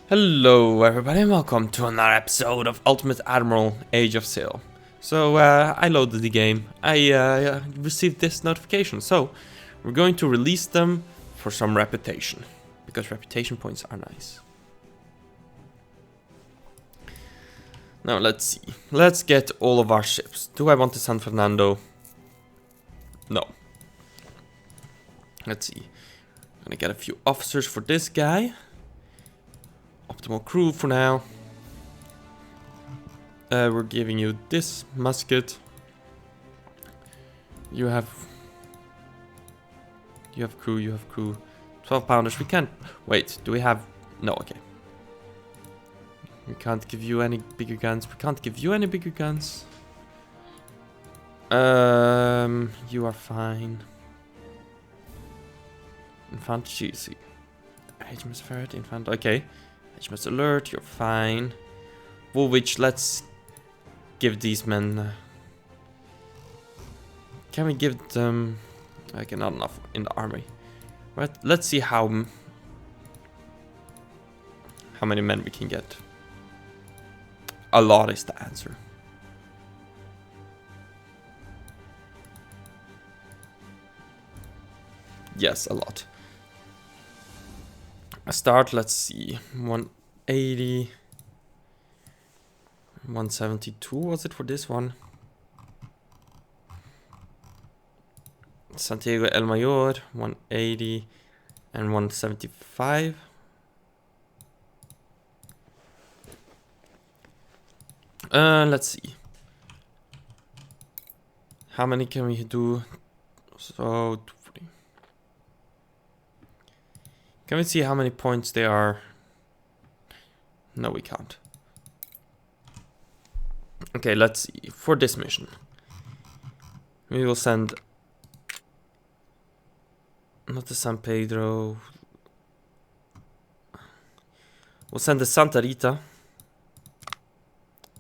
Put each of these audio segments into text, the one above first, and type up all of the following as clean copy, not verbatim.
Hello everybody and welcome to another episode of Ultimate Admiral Age of Sail. So I loaded the game, I received this notification, so we're going to release them for some reputation, because reputation points are nice. Now let's see, let's get all of our ships. Do I want the San Fernando? No. Let's see, I'm gonna get a few officers for this guy. Optimal crew for now. We're giving you this musket. You have crew. 12 pounders. We can't wait. Do we have no? Okay. We can't give you any bigger guns. You are fine. Infantry. HMS Ferret. Infantry. Okay. HMS Alert, you're fine. Woolwich, let's give these men... can we give them... okay, not enough in the army. Right, let's see how many men we can get. A lot is the answer. Yes, a lot. I start, let's see, 180, 172 was it for this one? Santiago El Mayor, 180 and 175. Let's see. How many can we do? So... can we see how many points they are? No, we can't. Okay, let's see. For this mission, we will send... not the San Pedro. We'll send the Santa Rita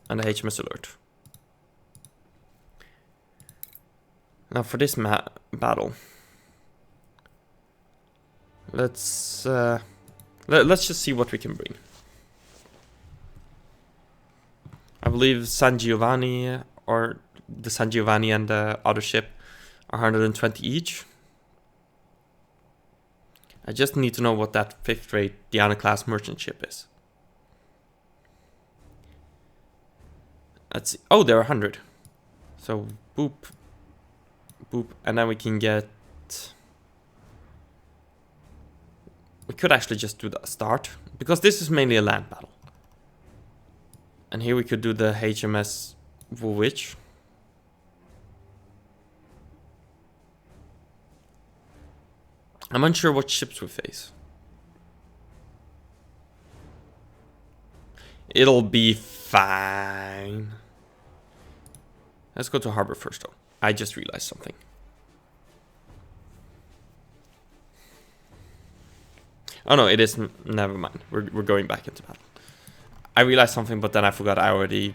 and the HMS Alert. Now for this battle, let's just see what we can bring. I believe San Giovanni or the San Giovanni and the other ship are 120 each. I just need to know what that 5th rate Diana class merchant ship is. Let's see. Oh, they're 100. So boop, boop, and then we can get... we could actually just do the start, because this is mainly a land battle. And here we could do the HMS Woolwich. I'm unsure what ships we face. It'll be fine. Let's go to harbor first though. I just realized something. Oh no, it is. Never mind. We're going back into battle. I realized something, but then I forgot I already...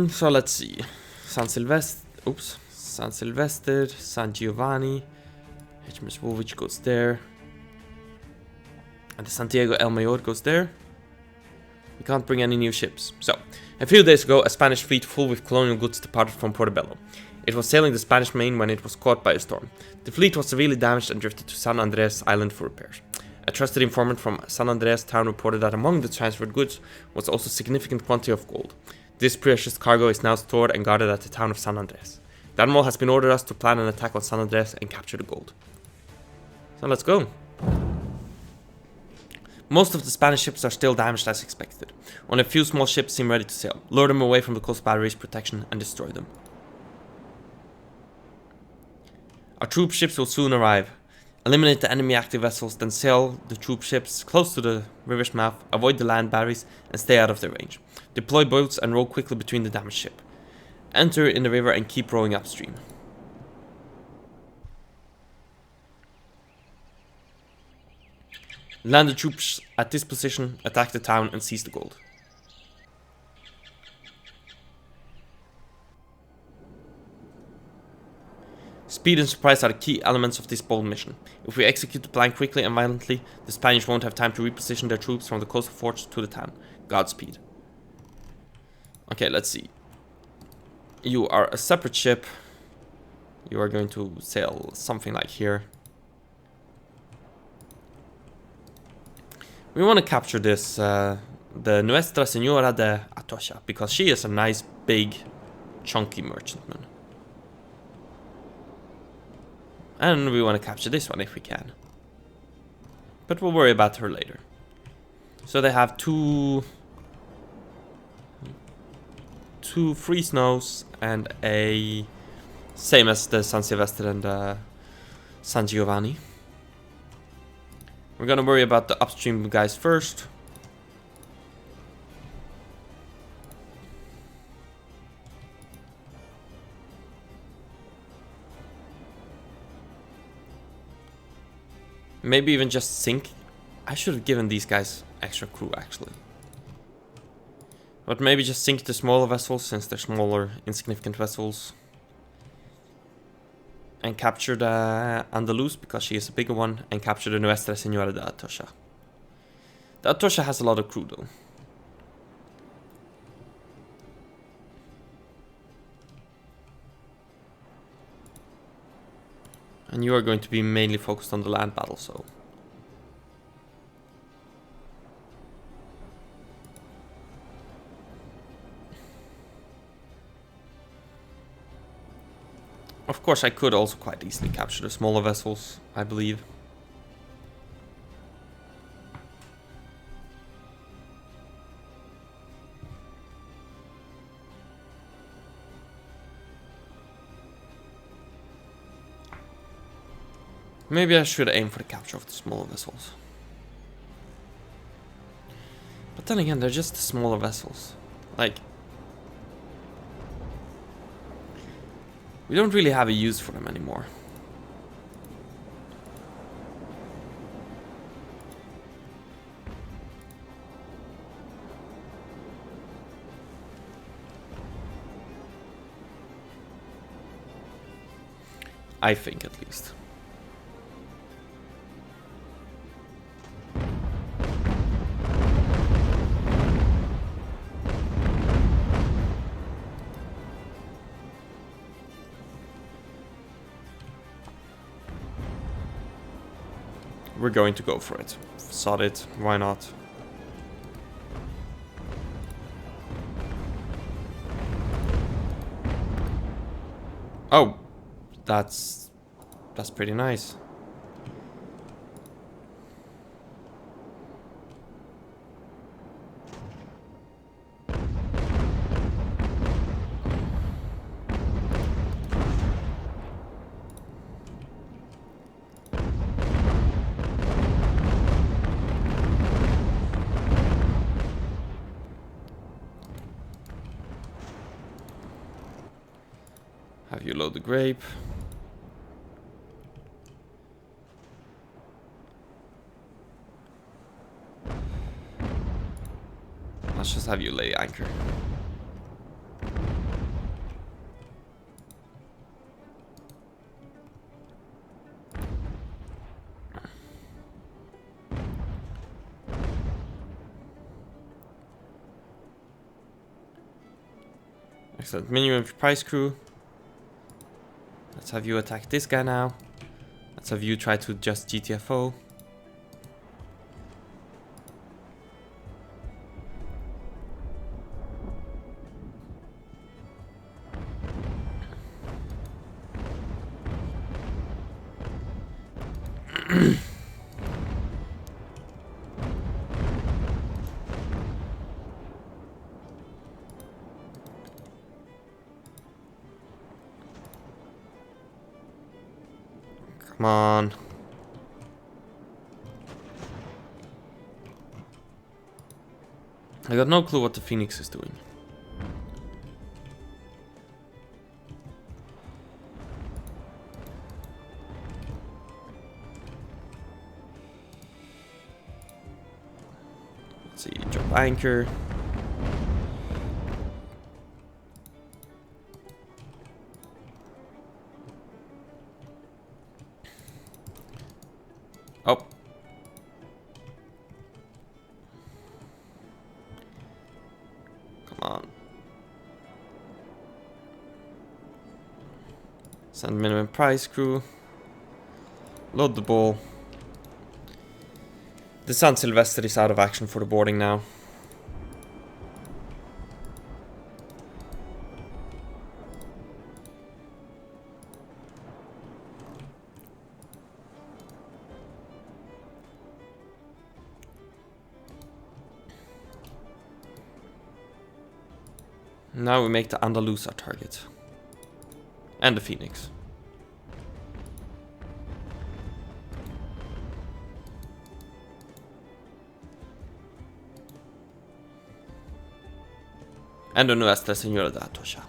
so let's see. San Silvestre, San Giovanni. HMS Woolwich goes there. And the Santiago El Mayor goes there. We can't bring any new ships. So, a few days ago, a Spanish fleet full with colonial goods departed from Portobello. It was sailing the Spanish Main when it was caught by a storm. The fleet was severely damaged and drifted to San Andres Island for repairs. A trusted informant from San Andres town reported that among the transferred goods was also a significant quantity of gold. This precious cargo is now stored and guarded at the town of San Andres. The Admiral has been ordered us to plan an attack on San Andres and capture the gold. So let's go. Most of the Spanish ships are still damaged as expected. Only a few small ships seem ready to sail. Lure them away from the coast battery's protection and destroy them. Our troop ships will soon arrive. Eliminate the enemy active vessels, then sail the troop ships close to the river's mouth, avoid the land batteries, and stay out of their range. Deploy boats and row quickly between the damaged ship. Enter in the river and keep rowing upstream. Land the troops at this position, attack the town, and seize the gold. Speed and surprise are the key elements of this bold mission. If we execute the plan quickly and violently, the Spanish won't have time to reposition their troops from the coastal forts to the town. Godspeed. Okay, let's see. You are a separate ship. You are going to sail something like here. We want to capture this, the Nuestra Señora de Atocha, because she is a nice, big, chunky merchantman. And we want to capture this one if we can. But we'll worry about her later. So they have two free snows and a... same as the San Silvestre and San Giovanni. We're gonna worry about the upstream guys first. Maybe even just sink. I should have given these guys extra crew actually. But maybe just sink the smaller vessels since they're smaller, insignificant vessels. And capture the Andaluz because she is a bigger one. And capture the Nuestra Señora de Atocha. The Atocha has a lot of crew though. And you are going to be mainly focused on the land battle, so... Of course, I could also quite easily capture the smaller vessels, I believe. Maybe I should aim for the capture of the smaller vessels. But then again, they're just the smaller vessels. Like... we don't really have a use for them anymore. I think at least. We're going to go for it. Sod it. Why not? Oh, that's pretty nice. Have you load the grape? Let's just have you lay anchor. Excellent. Minimum price crew. Let's have you attack this guy now. Let's have you try to just GTFO. Come on. I got no clue what the Phoenix is doing. Let's see, drop anchor. Oh. Come on. Send minimum price crew. Load the ball. The San Silvestre is out of action for the boarding now. Now we make the Andalus our target. And the Phoenix. And the Nuestra Señora de Atocha.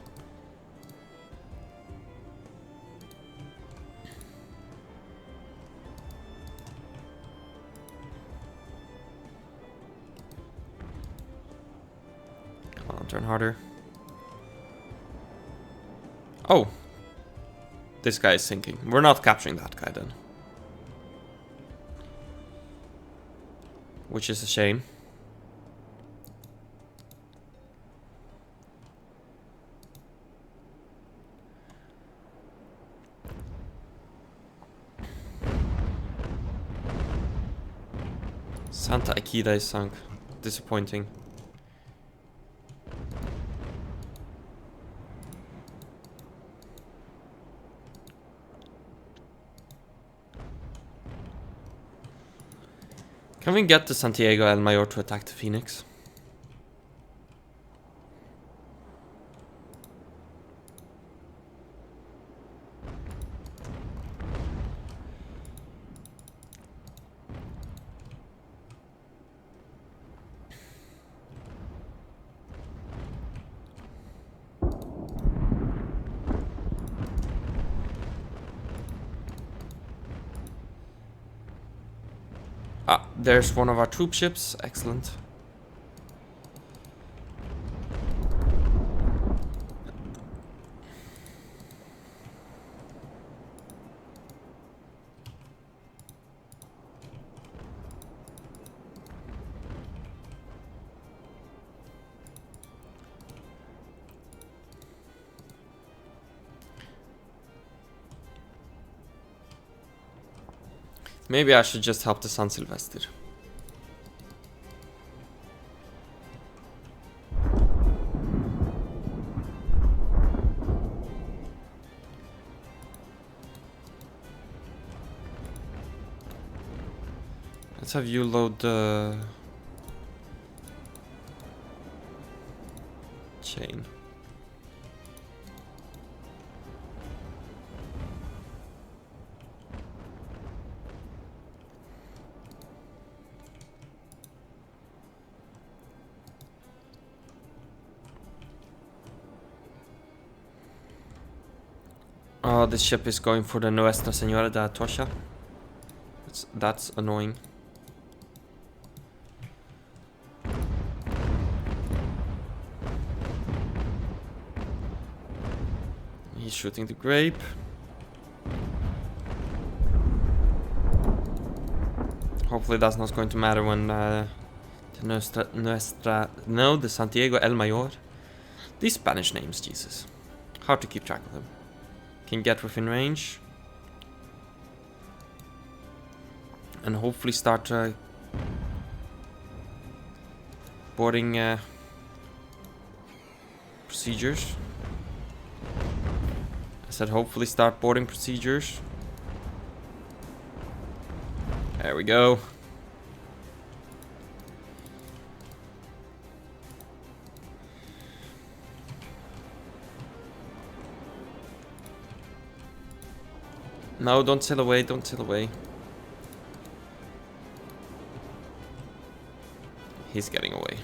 Come on, turn harder. Oh. This guy is sinking. We're not capturing that guy then. Which is a shame. Santa Akida is sunk. Disappointing. Can we get the Santiago El Mayor to attack the Phoenix? Ah, there's one of our troop ships. Excellent. Maybe I should just help the San Silvestre. Let's have you load the chain. Oh, this ship is going for the Nuestra Señora de Atocha. That's annoying. He's shooting the grape. Hopefully that's not going to matter when the Santiago El Mayor. These Spanish names, Jesus. Hard to keep track of them. Can get within range. And hopefully start boarding procedures. I said hopefully start boarding procedures. There we go. No, don't sail away, don't sail away. He's getting away.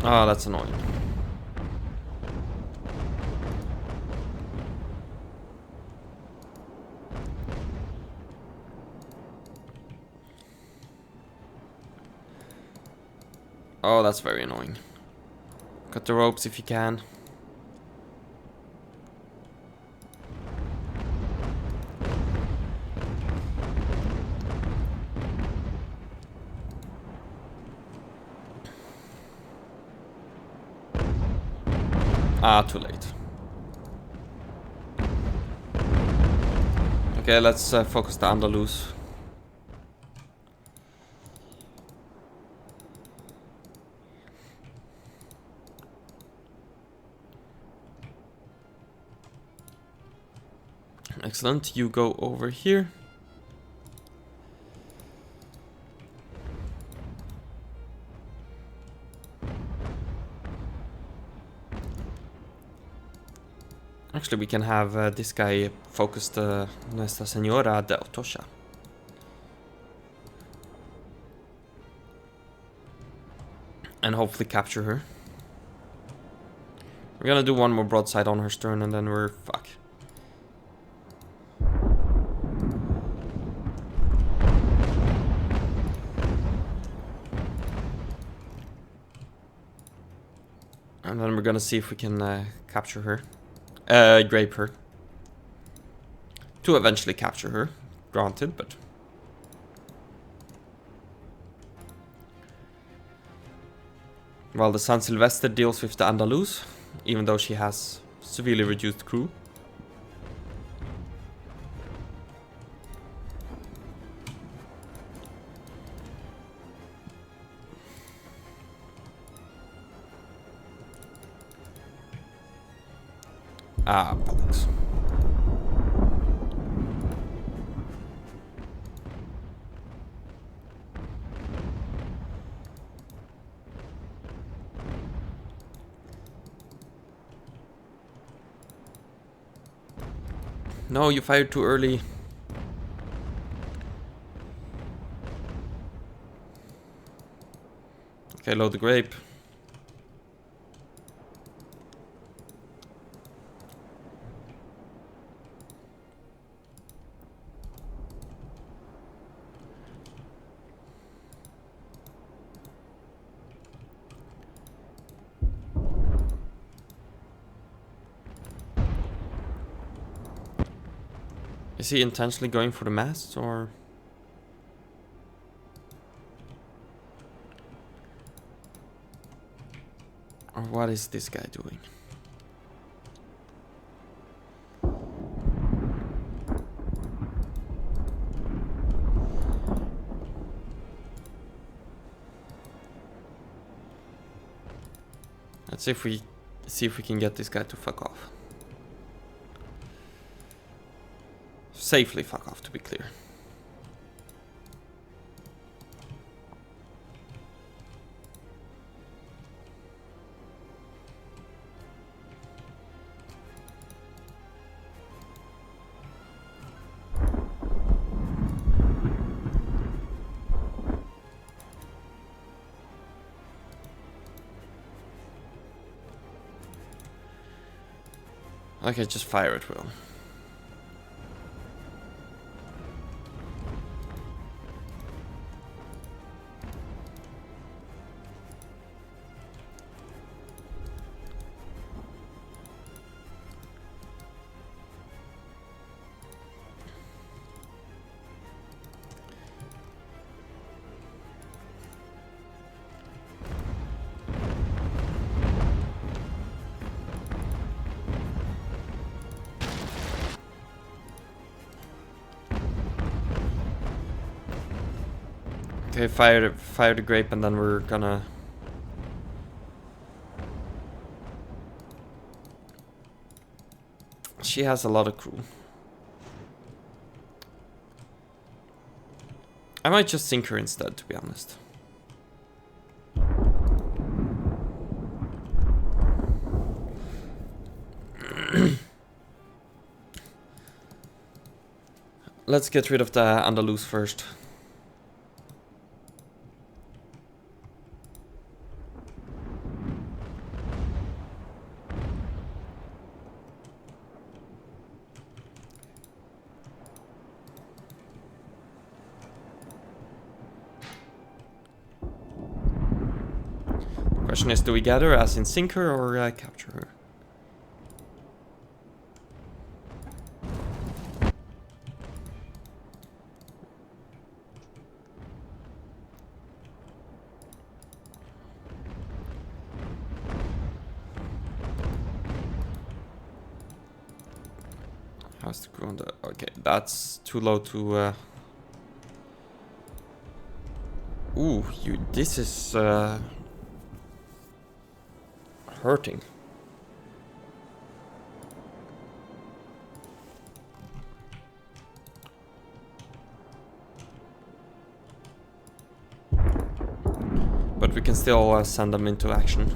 Oh, that's annoying. Oh, that's very annoying. Cut the ropes if you can. Ah, too late. Okay, let's focus the Andalus. Excellent, you go over here. Actually, we can have this guy focus Nuestra Señora de Otosha. And hopefully capture her. We're gonna do one more broadside on her stern and then we're fuck. And then we're gonna see if we can capture her. Grape her. To eventually capture her. Granted, but... While the San Silvestre deals with the Andalus, even though she has severely reduced crew. Ah, bollocks. No, you fired too early. Okay, load the grape. Is he intentionally going for the masts, or...? Or what is this guy doing? Let's see if we can get this guy to fuck off. Safely fuck off, to be clear. Okay, just fire at will. Okay, fire the grape and then we're gonna... She has a lot of crew. I might just sink her instead, to be honest. Let's get rid of the Andalus first. Question is, do we get her as in sink her or capture her? How's the crew on the... Okay, that's too low to... Ooh, this is... hurting. But we can still send them into action.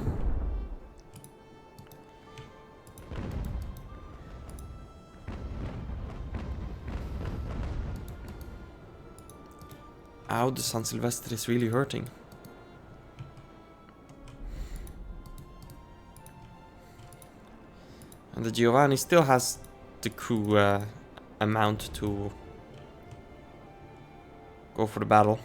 Ow, the San Silvestre is really hurting. And the Giovanni still has the crew amount to go for the battle.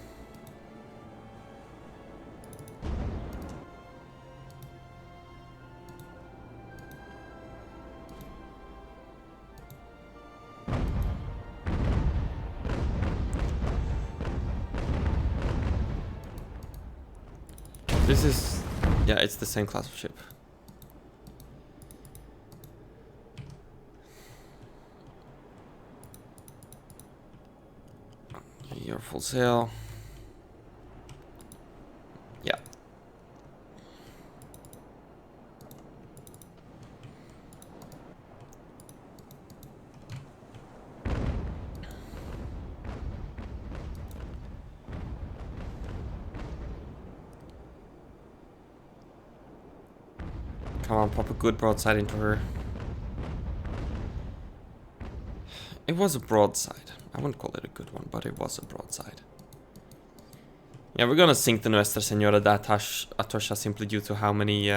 This is... yeah, it's the same class of ship. You're full sail. Yeah. Come on, pop a good broadside into her. It was a broadside. I wouldn't call it a good one, but it was a broadside. Yeah, we're gonna sink the Nuestra Senora de Atocha simply due to how many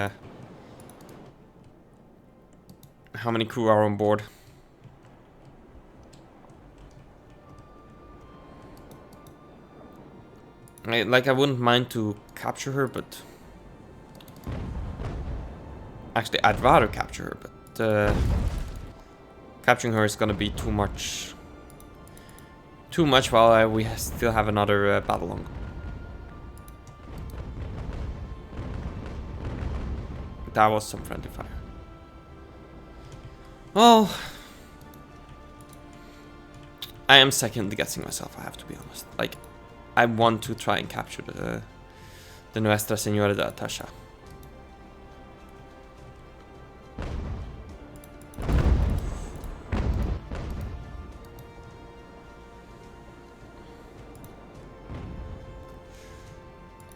crew are on board. I wouldn't mind to capture her, but actually I'd rather capture her, but capturing her is gonna be too much while we still have another battle on. That was some friendly fire. Well, I am second guessing myself, I have to be honest. Like, I want to try and capture the Nuestra Senora de Atocha.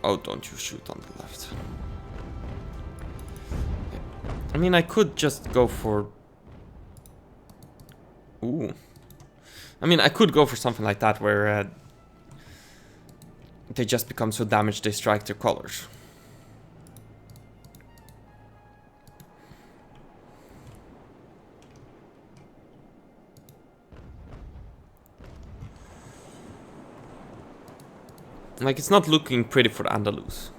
Oh, don't you shoot on the left. Okay. I mean, I could just go for... Ooh. I mean, I could go for something like that where they just become so damaged they strike their colors. Like, it's not looking pretty for the Andalus.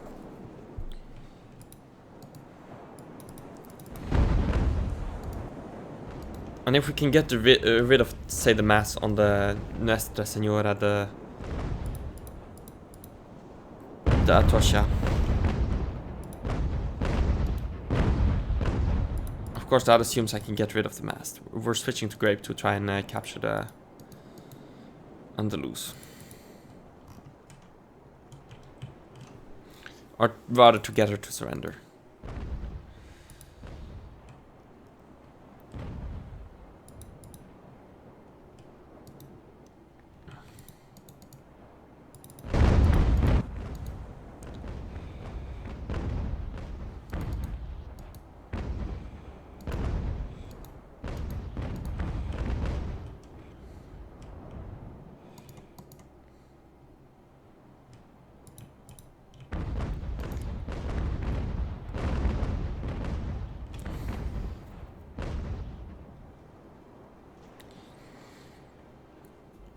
And if we can get rid of, say, the mass on the Nuestra Senora de Atocha. Of course, that assumes I can get rid of the mast. We're switching to Grape to try and capture the Andalus. Or rather to get her to surrender.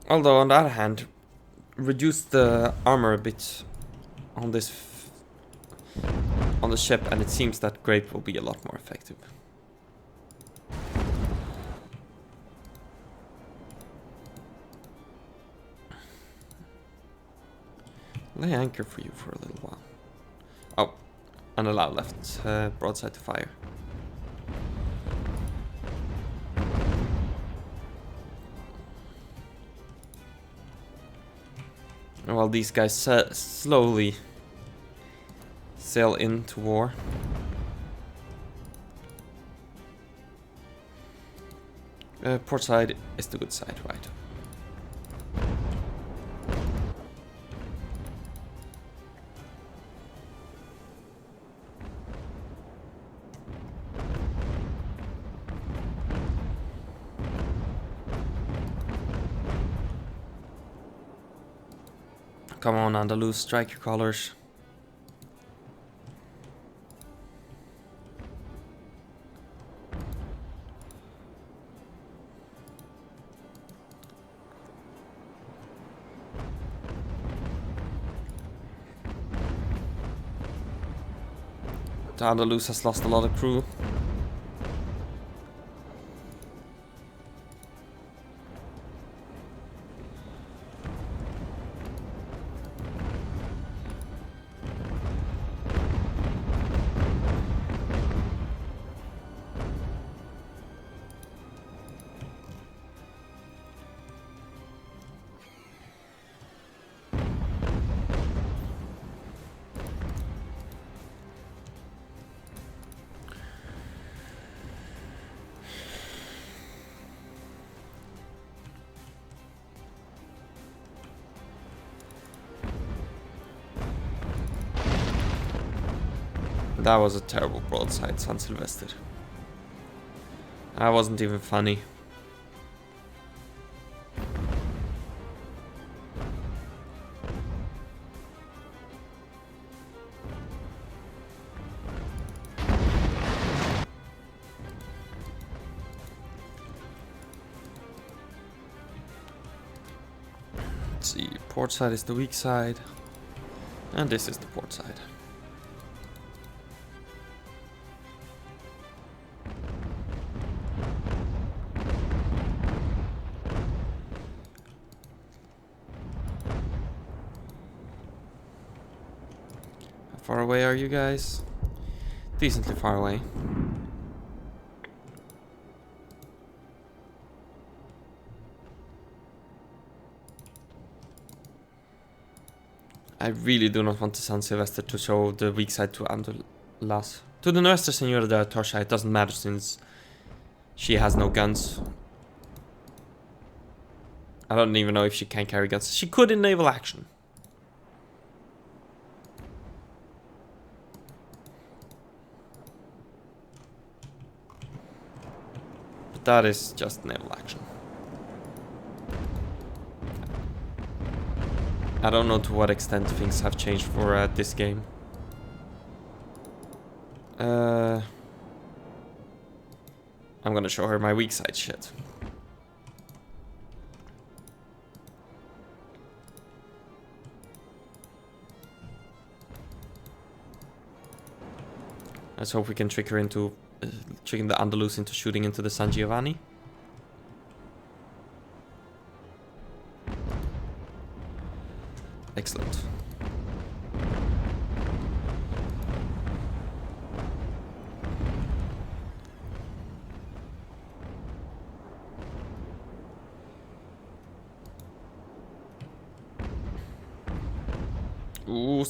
Although, on the other hand, reduce the armor a bit on this the ship, and it seems that grape will be a lot more effective. Lay anchor for you for a little while. Oh, and allow left broadside to fire. While these guys slowly sail into war. Port side is the good side, right? Come on, Andalus, strike your colors. The Andalus has lost a lot of crew. That was a terrible broadside, San Sylvester. That wasn't even funny. Let's see, port side is the weak side, and this is the port side. How far away are you guys? Decently far away. I really do not want the San Sylvester to show the weak side to Andulas. To the Nuestra Senora de Atocha, it doesn't matter since she has no guns. I don't even know if she can carry guns. She could in naval action. But that is just naval action. I don't know to what extent things have changed for this game. I'm gonna show her my weak side shit. Let's hope we can trick her into tricking the Andalus into shooting into the San Giovanni. Excellent. Ooh,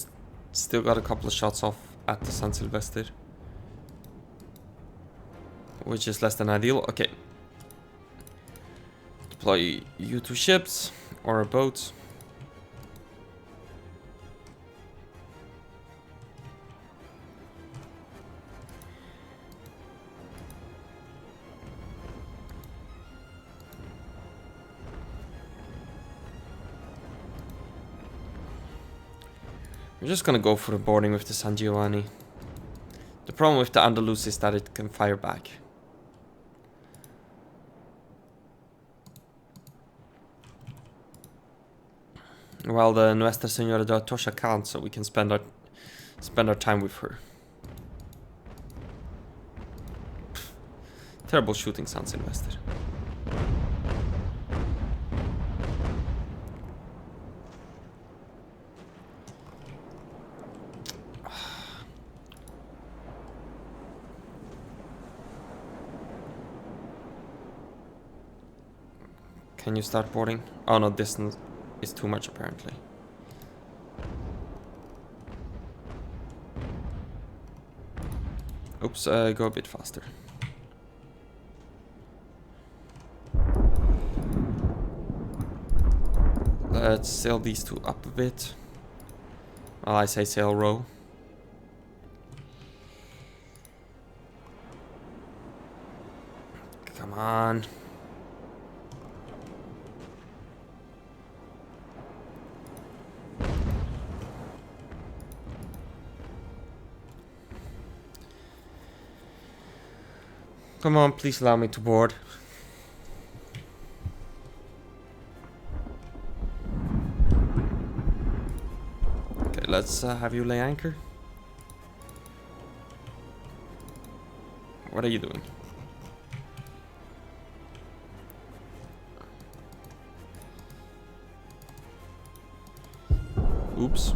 still got a couple of shots off at the San Sylvester, which is less than ideal. Okay. Deploy you two ships or a boat. We're just gonna go for a boarding with the San Giovanni. The problem with the Andalus is that it can fire back. Well, the Nuestra Senora de Atocha can't, so we can spend our time with her. Terrible shooting sounds, Sylvester. Can you start boarding? Oh no, distance is too much apparently. Oops, go a bit faster. Let's sail these two up a bit. Well, I say sail row. Come on. Come on, please allow me to board. Okay, let's have you lay anchor. What are you doing? Oops.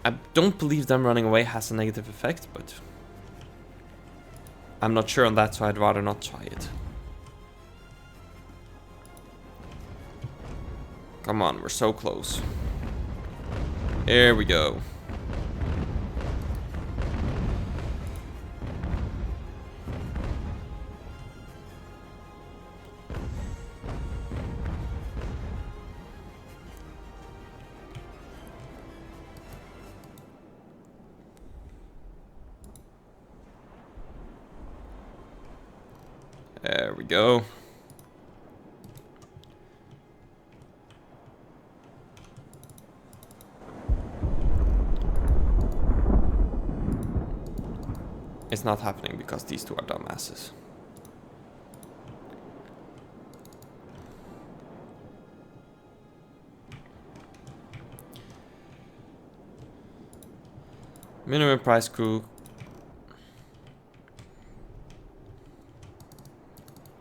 I don't believe them running away has a negative effect, but I'm not sure on that, so I'd rather not try it. Come on, we're so close. Here we go. There we go. It's not happening because these two are dumbasses. Minimum price crew.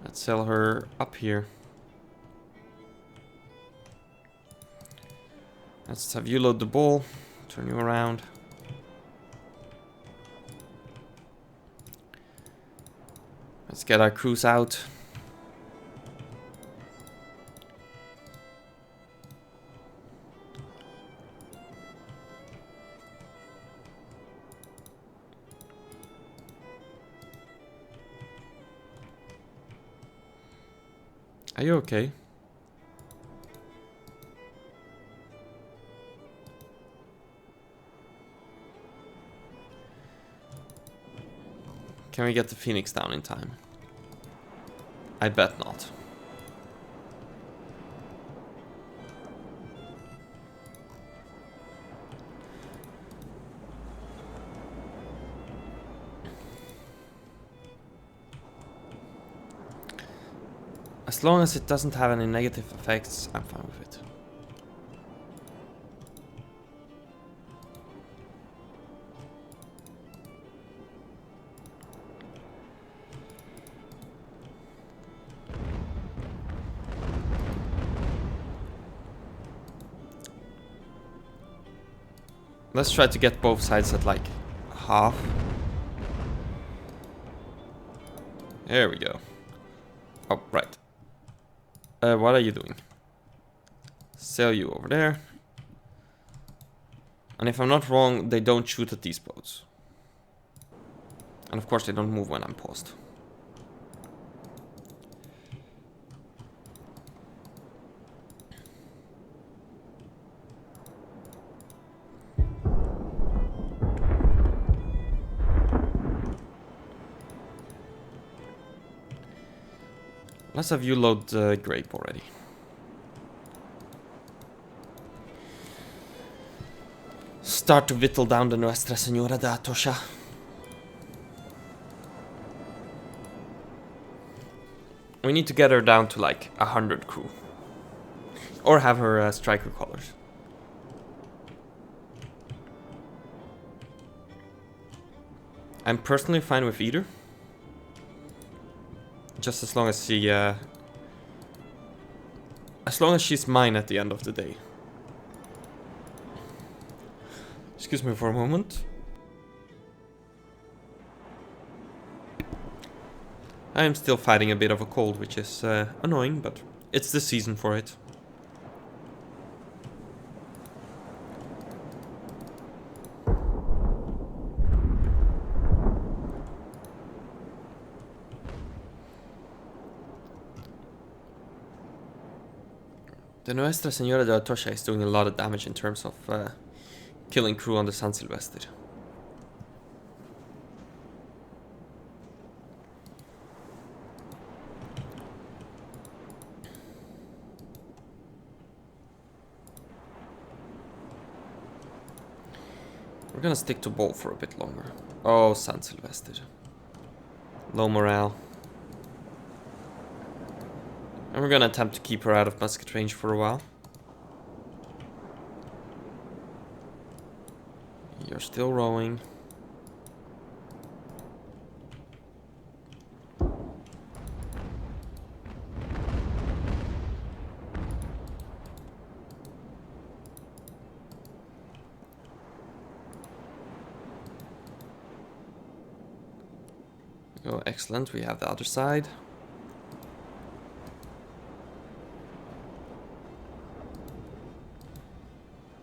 Let's sail her up here. Let's have you load the ball. Turn you around. Let's get our crews out. Are you okay? Can we get the Phoenix down in time? I bet not. As long as it doesn't have any negative effects, I'm fine with it. Let's try to get both sides at like half. There we go. Oh, right. What are you doing? Sail you over there. And if I'm not wrong, they don't shoot at these boats. And of course they don't move when I'm paused. Let's have you load the grape already. Start to whittle down the Nuestra Senora de Atocha. We need to get her down to like 100 crew. Or have her striker colors. I'm personally fine with either. Just as long as she, as long as she's mine at the end of the day. Excuse me for a moment. I am still fighting a bit of a cold, which is annoying, but it's the season for it. The Nuestra Señora de la Tosha is doing a lot of damage in terms of killing crew on the San Silvestre. We're gonna stick to Bowl for a bit longer. Oh, San Silvestre. Low morale. And we're gonna attempt to keep her out of musket range for a while. You're still rowing. Oh, excellent. We have the other side.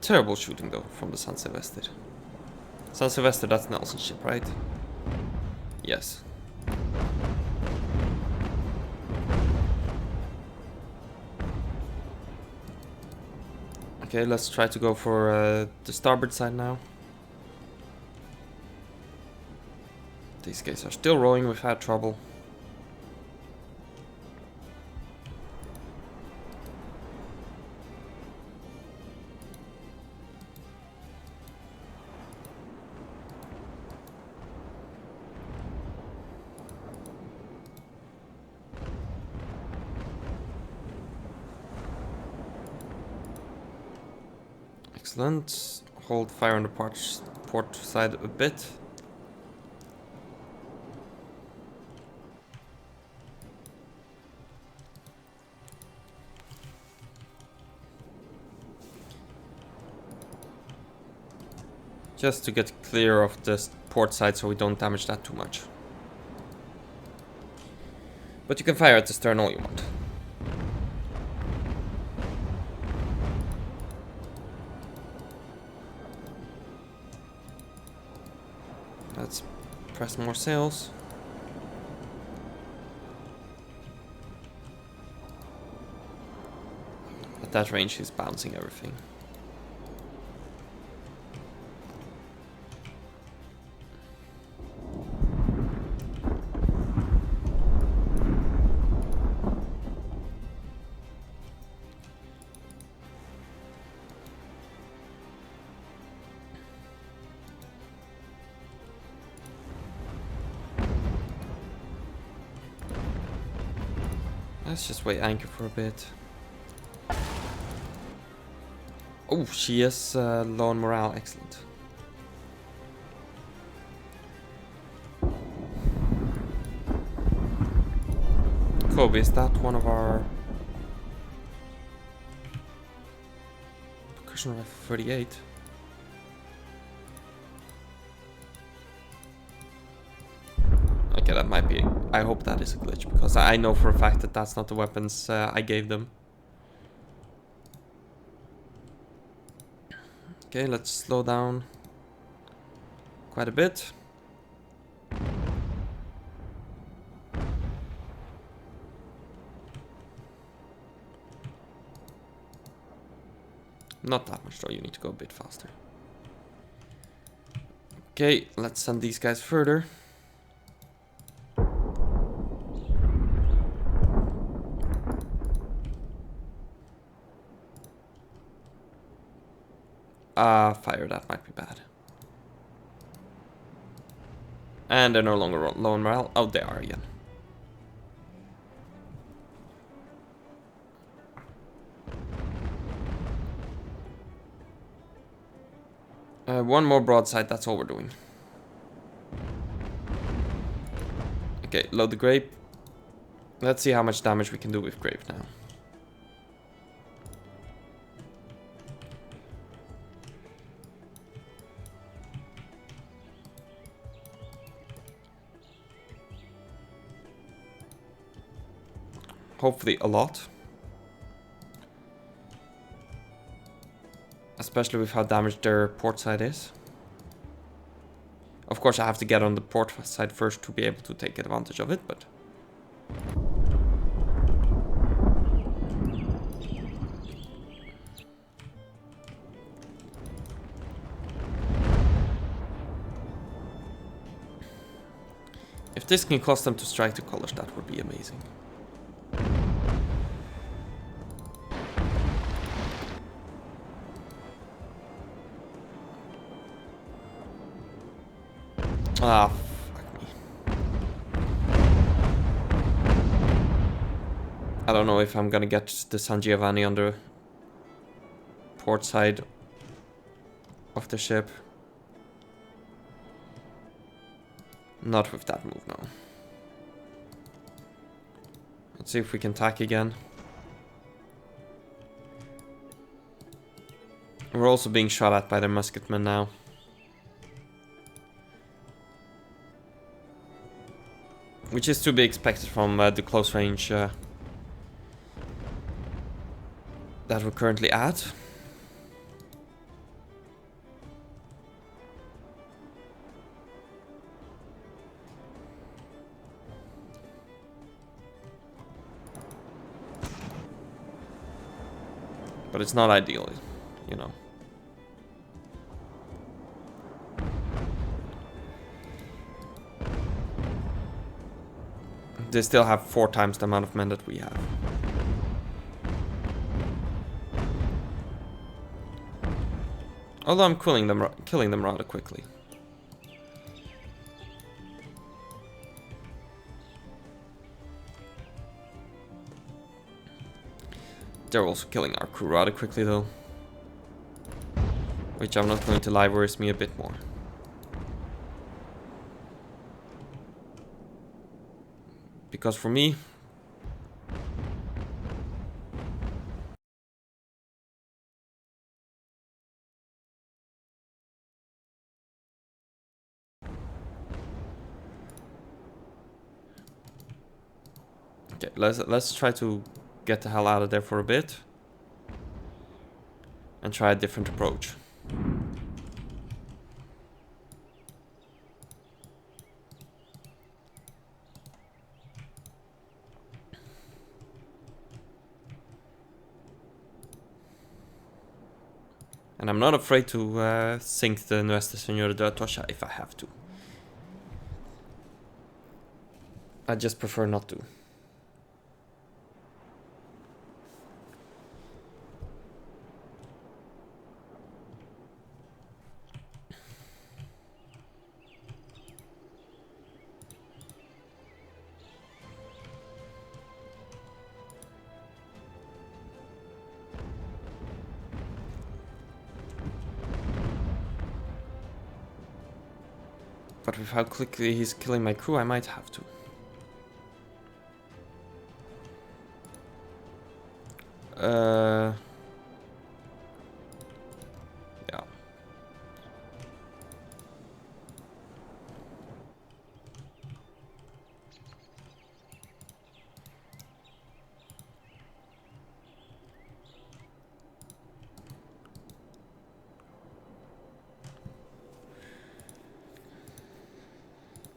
Terrible shooting though from the San Silvestre. San Silvestre, that's Nelson's ship, right? Yes. Okay, let's try to go for the starboard side now. These guys are still rowing without trouble. Excellent. Hold fire on the port side a bit. Just to get clear of the port side so we don't damage that too much. But you can fire at the stern all you want. Let's press more sails. At that range he's bouncing everything. Let's just wait anchor for a bit. Oh, she is low on morale. Excellent. Kobe, is that one of our percussion rifle 38? Okay, that might be. I hope that is a glitch because I know for a fact that that's not the weapons I gave them. Okay, let's slow down quite a bit. Not that much though, you need to go a bit faster. Okay, let's send these guys further. Fire, that might be bad. And they're no longer low on morale. Oh, they are again. One more broadside, that's all we're doing. Okay, load the grape. Let's see how much damage we can do with grape now. Hopefully a lot. Especially with how damaged their port side is. Of course I have to get on the port side first to be able to take advantage of it, but... if this can cause them to strike the colors, that would be amazing. Ah, fuck me. I don't know if I'm gonna get the San Giovanni on the port side of the ship. Not with that move, no. Let's see if we can tack again. We're also being shot at by their musketmen now. Which is to be expected from the close range that we're currently at. But it's not ideal, you know. They still have 4 times the amount of men that we have. Although I'm killing them rather quickly. They're also killing our crew rather quickly though. Which I'm not going to lie worries me a bit more. Because for me... okay, let's try to get the hell out of there for a bit. And try a different approach. And I'm not afraid to sink the Nuestra Señora de Atocha if I have to. I just prefer not to. But with how quickly he's killing my crew, I might have to. Yeah.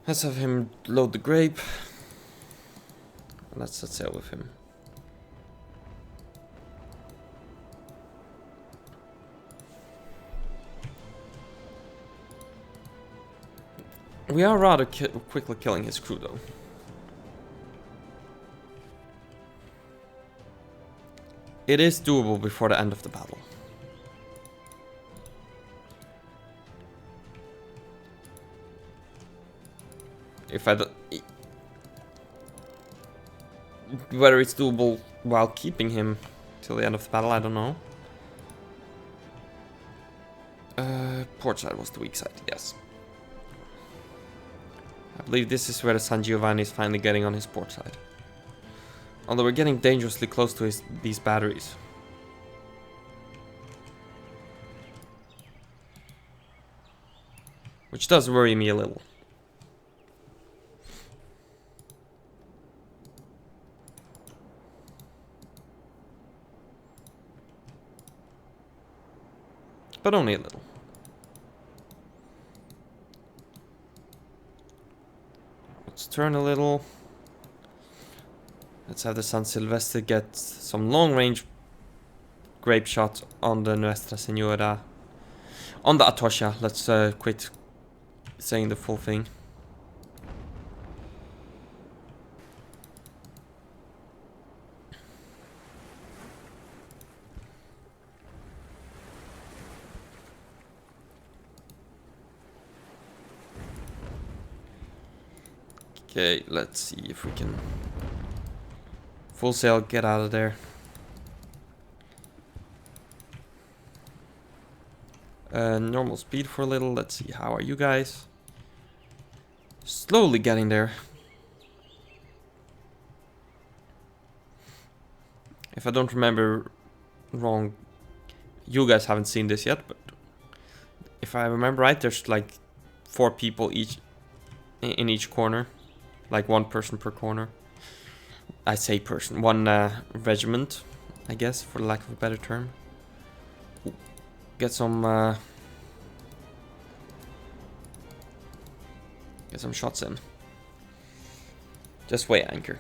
Let's have him load the grape. Let's set sail with him. We are rather quickly killing his crew though. It is doable before the end of the battle. If I whether it's doable while keeping him till the end of the battle, I don't know. Port side was the weak side, yes. I believe this is where the San Giovanni is finally getting on his port side. Although we're getting dangerously close to these batteries. Which does worry me a little. But only a little. Let's turn a little. Let's have the San Silvestre get some long-range grape shot on the Nuestra Senora. On the Atosha. Let's quit saying the full thing. Okay, let's see if we can full sail, get out of there. Normal speed for a little. Let's see, how are you guys? Slowly getting there. If I don't remember wrong, you guys haven't seen this yet, but if I remember right, there's like 4 people each in each corner. Like 1 person per corner. I say person. 1 regiment, I guess, for lack of a better term. Get some shots in. Just weigh anchor.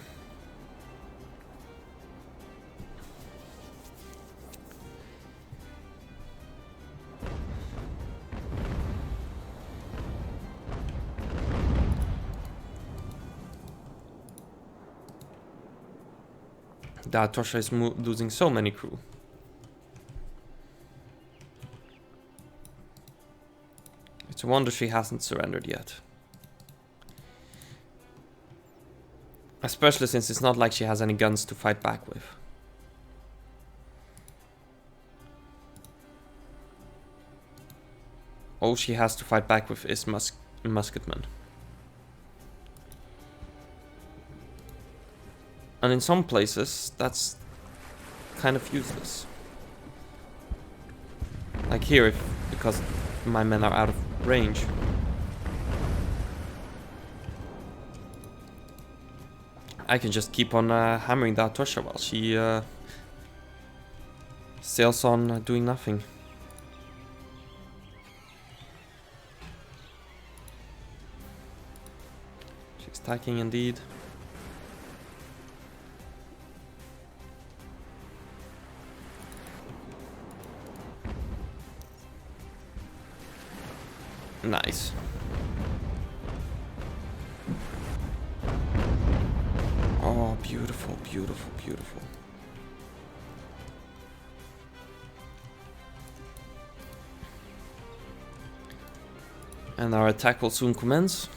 That Tosha is losing so many crew. It's a wonder she hasn't surrendered yet. Especially since it's not like she has any guns to fight back with. All she has to fight back with is musketmen. And in some places, that's kind of useless. Like here, because my men are out of range. I can just keep on hammering that Tosha while she sails on doing nothing. She's tacking indeed. Nice. Oh, beautiful, beautiful, beautiful. And our attack will soon commence.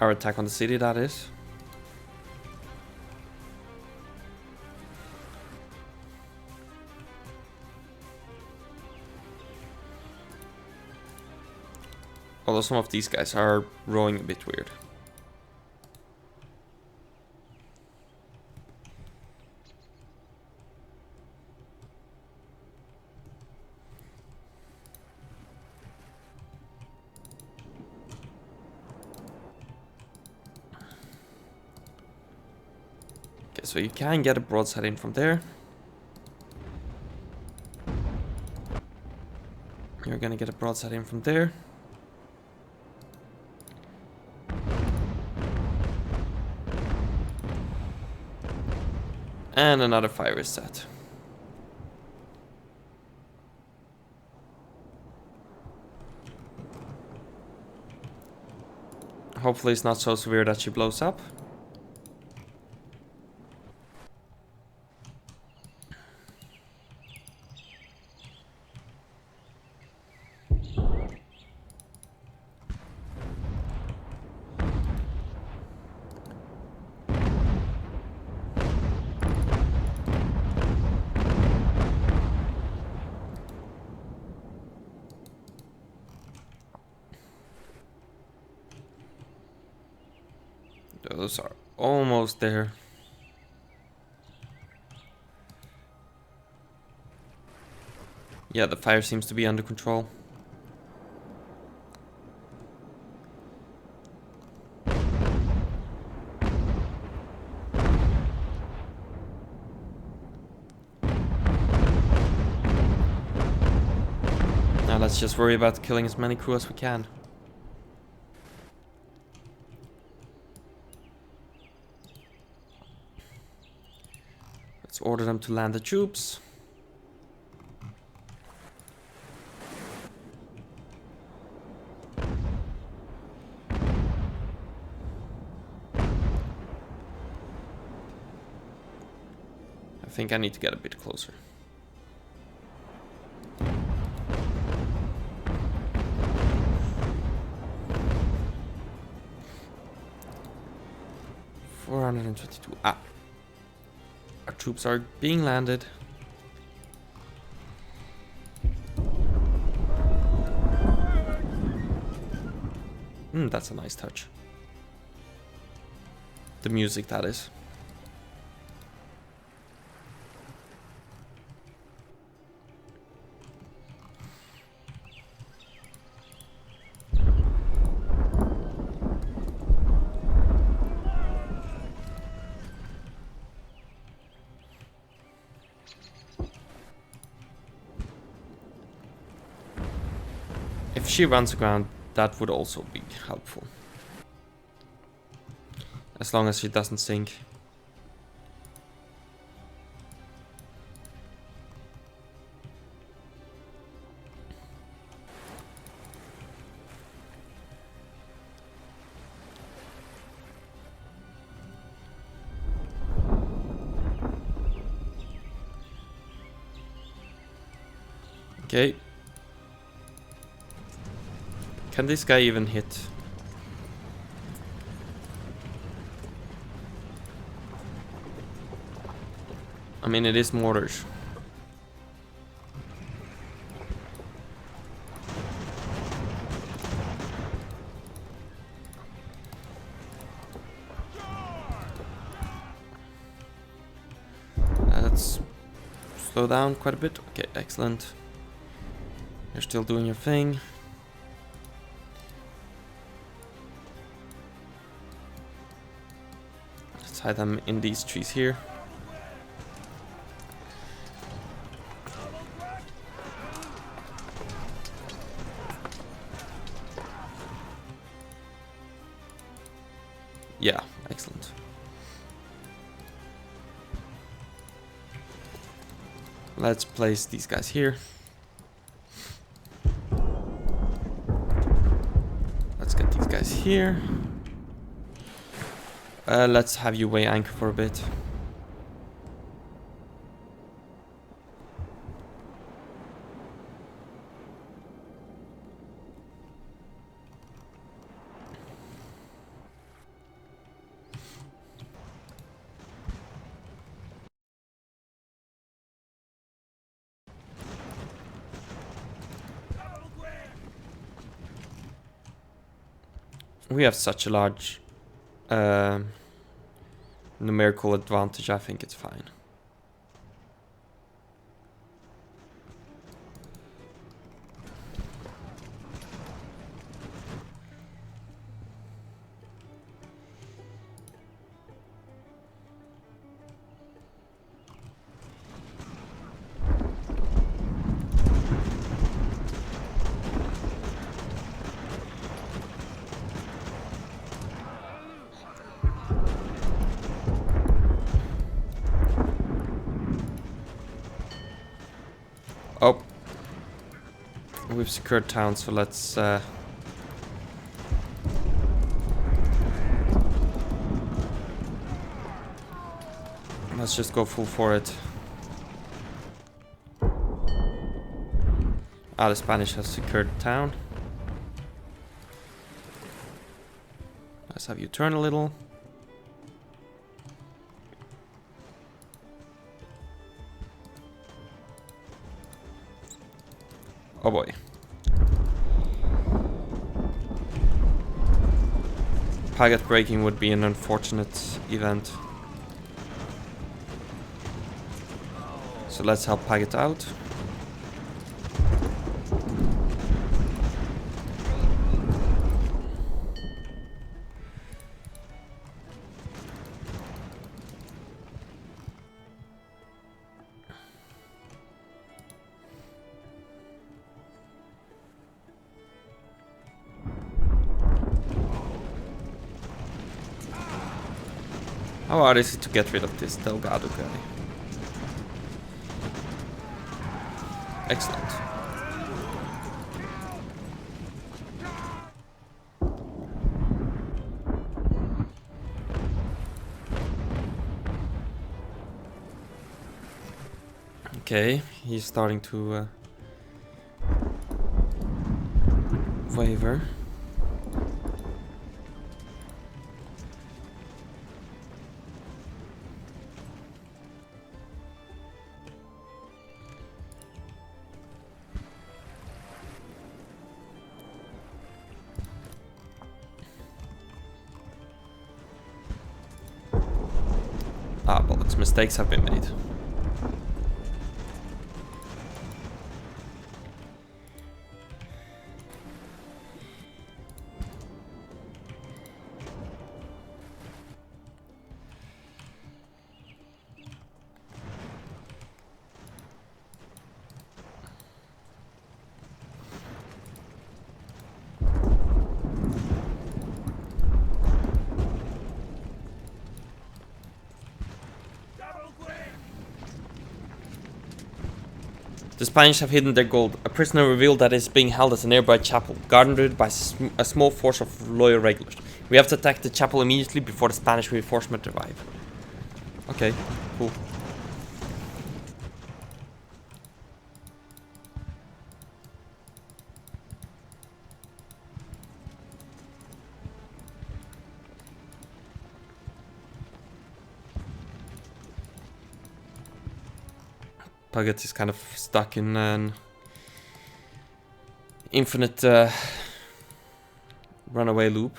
Our attack on the city, that is. Although some of these guys are rowing a bit weird. Okay, so you can get a broadside in from there. You're gonna get a broadside in from there. And another fire is set. Hopefully it's not so severe that she blows up. Those are almost there. Yeah, the fire seems to be under control. Now let's just worry about killing as many crew as we can. Let's order them to land the troops. I think I need to get a bit closer. Ah. Our troops are being landed. That's a nice touch. The music, that is. If she runs aground, that would also be helpful. As long as she doesn't sink. Okay. Can this guy even hit? I mean, it is mortars. Let's slow down quite a bit. Okay, excellent. You're still doing your thing. Let's hide them in these trees here. Yeah, excellent. Let's place these guys here. Let's get these guys here. Let's have you weigh anchor for a bit. We have such a large numerical advantage, I think it's fine. Oh, we've secured town, so let's just go full for it. Ah, the Spanish has secured town. Let's have you turn a little. Oh boy. Paget breaking would be an unfortunate event. So let's help Paget out. How hard is it to get rid of this Delgado guy? Excellent. Okay, he's starting to waver. Ah, bollocks, mistakes have been made. The Spanish have hidden their gold. A prisoner revealed that it is being held at a nearby chapel, guarded by a small force of loyal regulars. We have to attack the chapel immediately before the Spanish reinforcements arrive. Okay, cool. Paget is kind of stuck in an infinite runaway loop.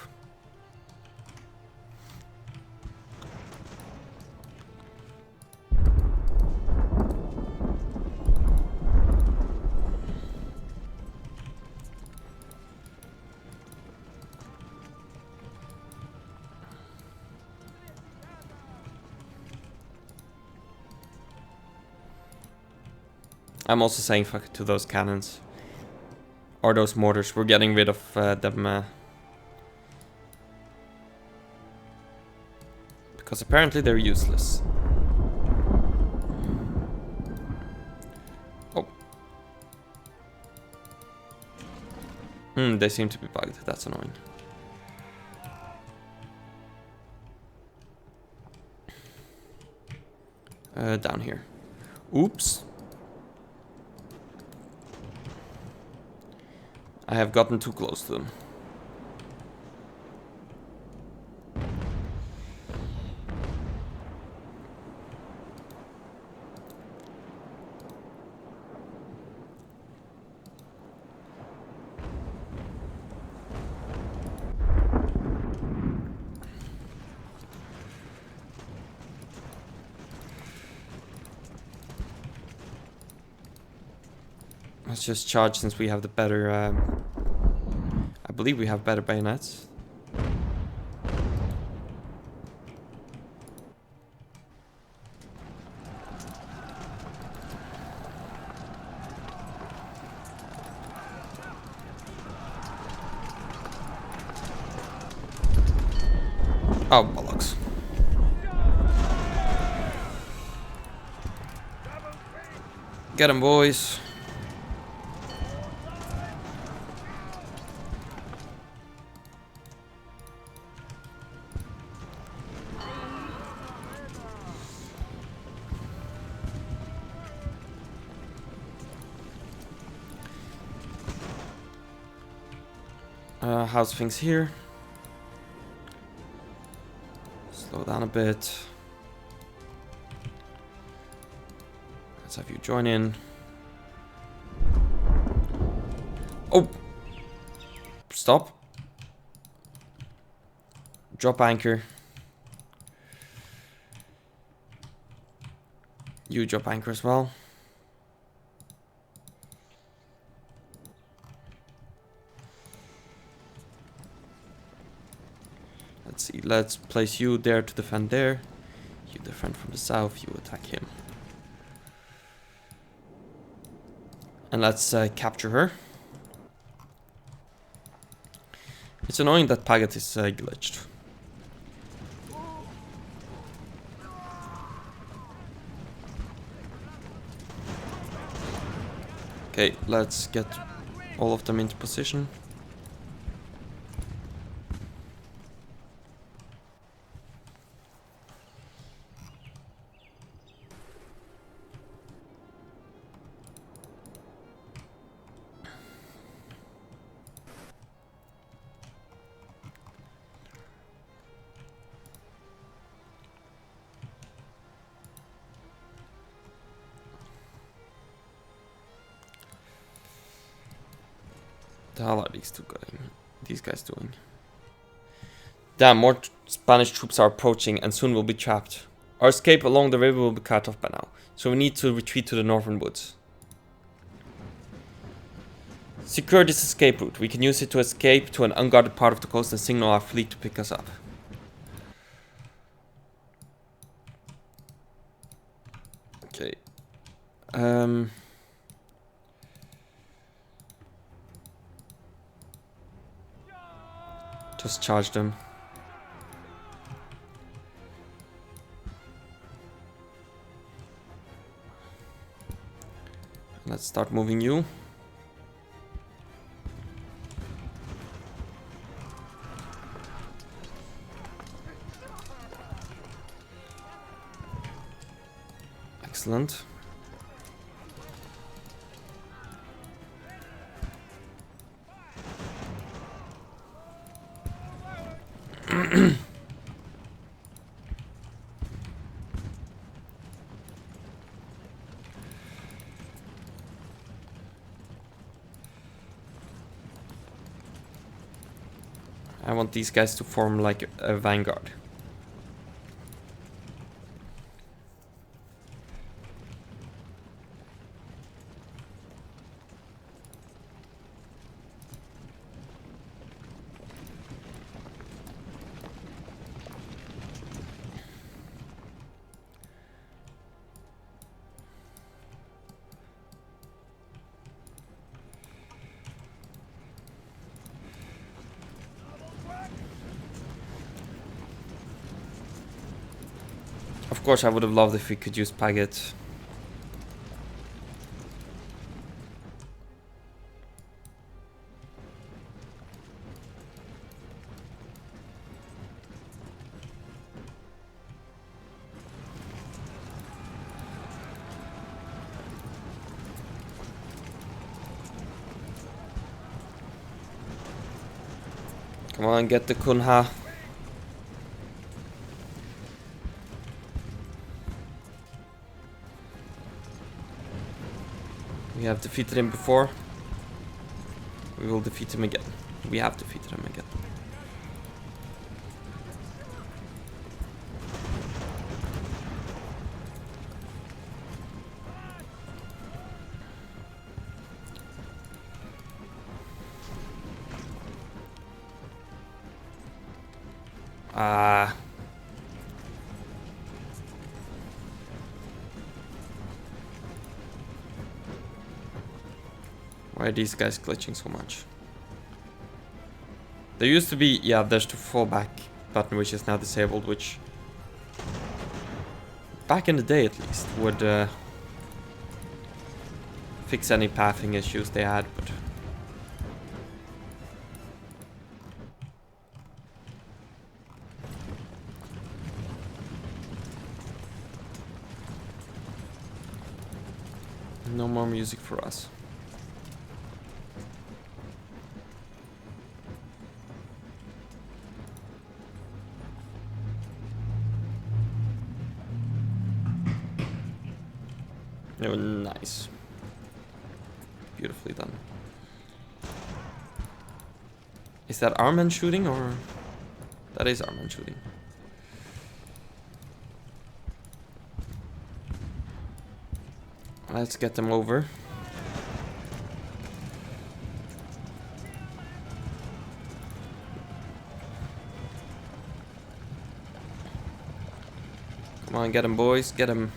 I'm also saying fuck it to those cannons. Or those mortars. We're getting rid of them. Because apparently they're useless. Oh. They seem to be bugged. That's annoying. Down here. Oops. I have gotten too close to them. Let's just charge since we have the better... I believe we have better bayonets. Oh, bollocks. Get him, boys. How's things here? Slow down a bit. Let's have you join in. Oh! Stop. Drop anchor. You drop anchor as well. Let's see, let's place you there to defend there. You defend from the south, you attack him. And let's capture her. It's annoying that Paget is glitched. Okay, let's get all of them into position. The hell are these guys doing? Damn, more Spanish troops are approaching and soon we'll be trapped. Our escape along the river will be cut off by now, so we need to retreat to the northern woods. Secure this escape route. We can use it to escape to an unguarded part of the coast and signal our fleet to pick us up. Okay. Just charge them. Let's start moving you. Excellent. I want these guys to form like a vanguard. Of course, I would have loved if we could use Paget. Come on, get the Kunha. We have defeated him before. We will defeat him again. We have defeated him again. Why are these guys glitching so much? There used to be, yeah, there's the fallback button which is now disabled, which back in the day at least would fix any pathing issues they had, but no more music for us. Oh, nice. Beautifully done. Is that our man shooting or? That is our man shooting. Let's get them over. Come on, get them, boys. Get them.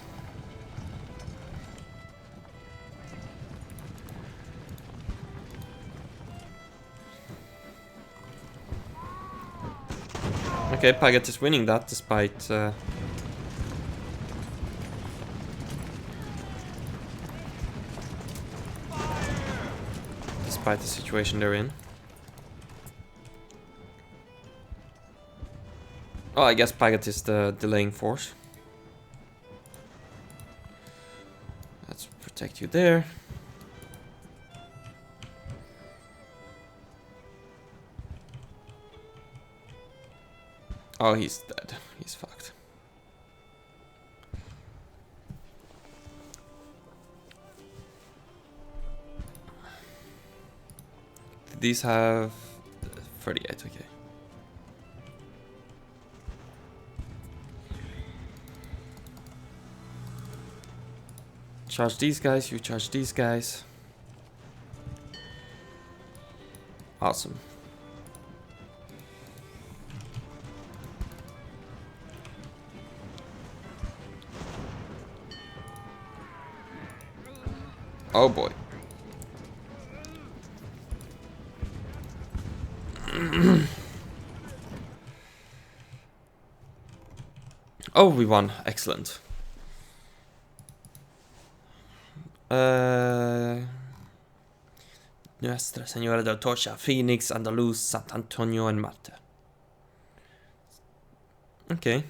Okay, Paget is winning that despite... despite the situation they're in. Oh, I guess Paget is the delaying force. Let's protect you there. Oh, he's dead. He's fucked. Did these have 38? Okay. Charge these guys, you charge these guys. Awesome. Oh boy. Oh, we won. Excellent. Nuestra Señora del Tocha, Phoenix, Andaluz, Sant Antonio, and Malta. Okay.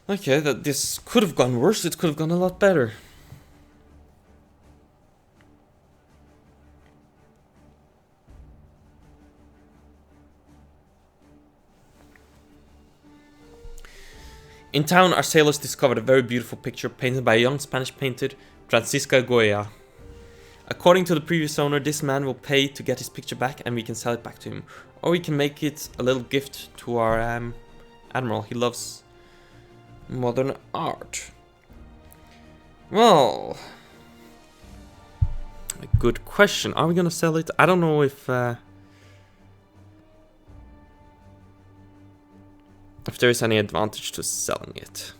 Okay, this could have gone worse. It could have gone a lot better. In town, our sailors discovered a very beautiful picture painted by a young Spanish painter, Francisca Goya. According to the previous owner, this man will pay to get his picture back and we can sell it back to him. Or we can make it a little gift to our Admiral. He loves modern art. Well, a good question. Are we gonna sell it? I don't know if there is any advantage to selling it.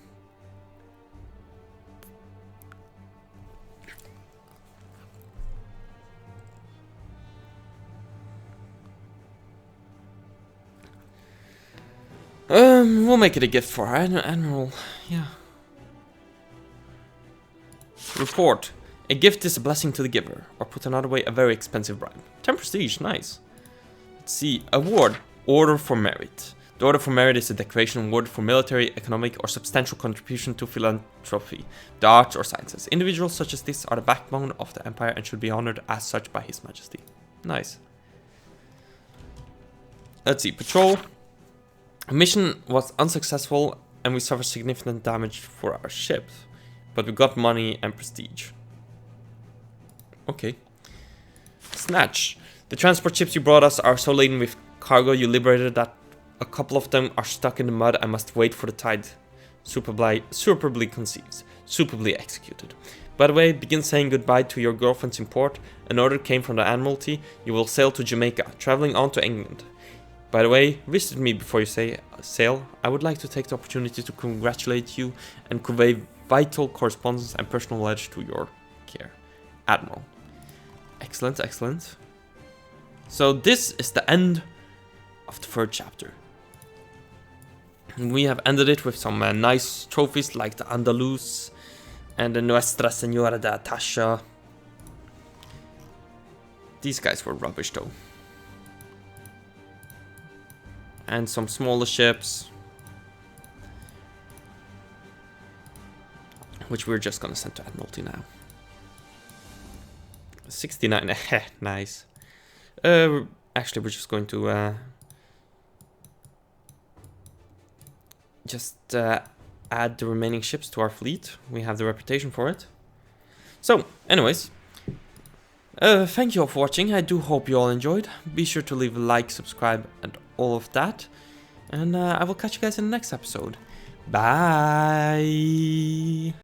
We'll make it a gift for our Admiral. Yeah. Report. A gift is a blessing to the giver, or put another way, a very expensive bribe. 10 prestige, nice. Let's see. Award. Order for Merit. The Order for Merit is a decoration awarded for military, economic, or substantial contribution to philanthropy, the arts, or sciences. Individuals such as this are the backbone of the Empire and should be honored as such by His Majesty. Nice. Let's see. Patrol. Mission was unsuccessful and we suffered significant damage for our ship, but we got money and prestige. Okay. Snatch. The transport ships you brought us are so laden with cargo you liberated that a couple of them are stuck in the mud and must wait for the tide. Superbly conceived. Superbly executed. By the way, begin saying goodbye to your girlfriends in port. An order came from the Admiralty. You will sail to Jamaica, traveling on to England. By the way, visit me before you sail. I would like to take the opportunity to congratulate you and convey vital correspondence and personal letters to your care. Admiral. Excellent, excellent. So this is the end of the third chapter. And we have ended it with some nice trophies like the Andaluz and the Nuestra Señora de Tasha. These guys were rubbish though. And some smaller ships, which we're just gonna send to Admiralty now. 69, nice. Actually, we're just going to add the remaining ships to our fleet. We have the reputation for it. So, anyways, Thank you all for watching. I do hope you all enjoyed. Be sure to leave a like, subscribe, and all of that. And I will catch you guys in the next episode. Bye!